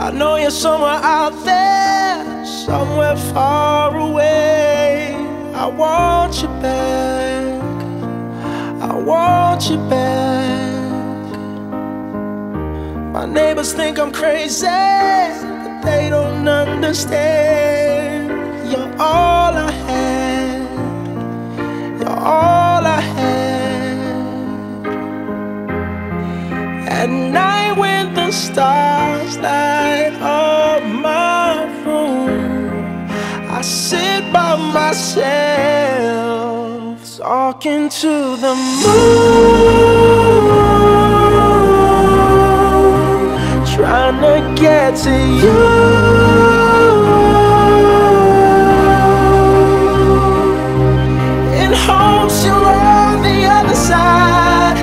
I know you're somewhere out there, somewhere far away. I want you back, I want you back. My neighbors think I'm crazy, but they don't understand. You're all I had, you're all I had. At night when the stars light up my room, I sit by myself, talking to the moon, trying to get to you. In hopes you're on the other side,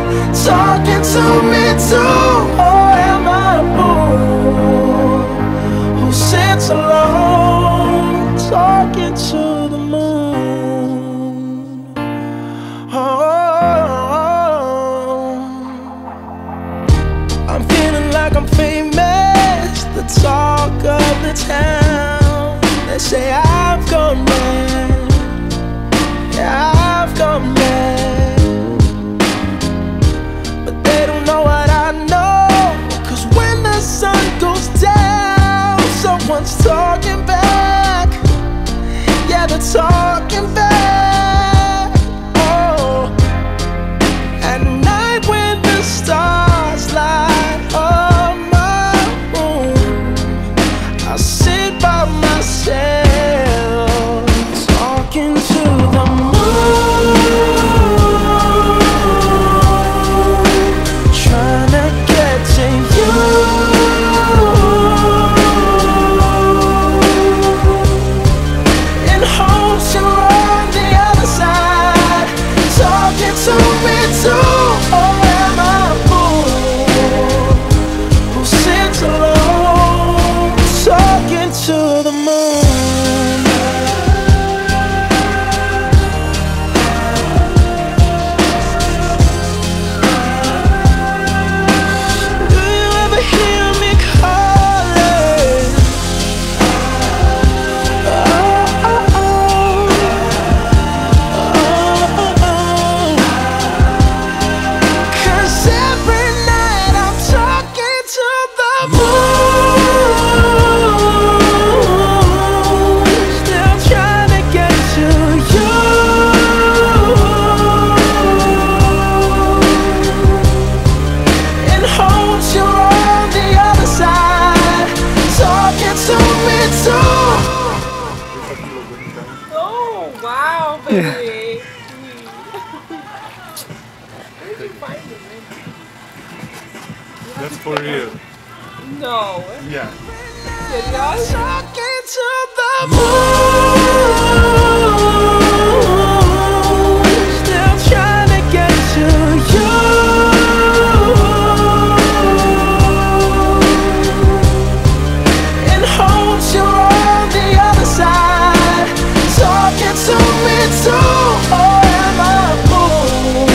talking to me too. Or am I a fool who sits alone, talking to the moon? I'm feeling like I'm famous, the talk of the town. They say I've gone mad, yeah, I've gone mad. But they don't know what I know, 'cause when the sun goes down, someone's talking back. Yeah, they're talking back. Oh, at night when the stars light up my room, I sit by myself, talking to the moon, trying to get to you. In hopes you're on the other side, talking to me too. Or am I a fool who sits alone, talking to the moon? Do you ever hear me calling? Oh, oh, oh. Oh, oh, oh. 'Cause every night I'm talking to the moon, still trying to get to you. In hopes you're on the other side, talking to me too. Oh, wow, baby. Where did you find it, man? That's for real. No. Yeah. Serious? Talking to the moon, still trying to get to you. In hopes you're on the other side, talking to me too. Or am I a fool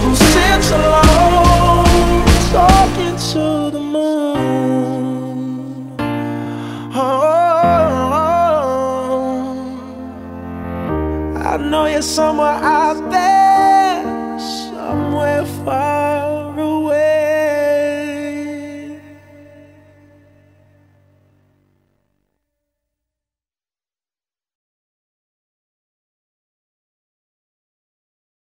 who sits alone, talking to the moon? I know you're somewhere out there, somewhere far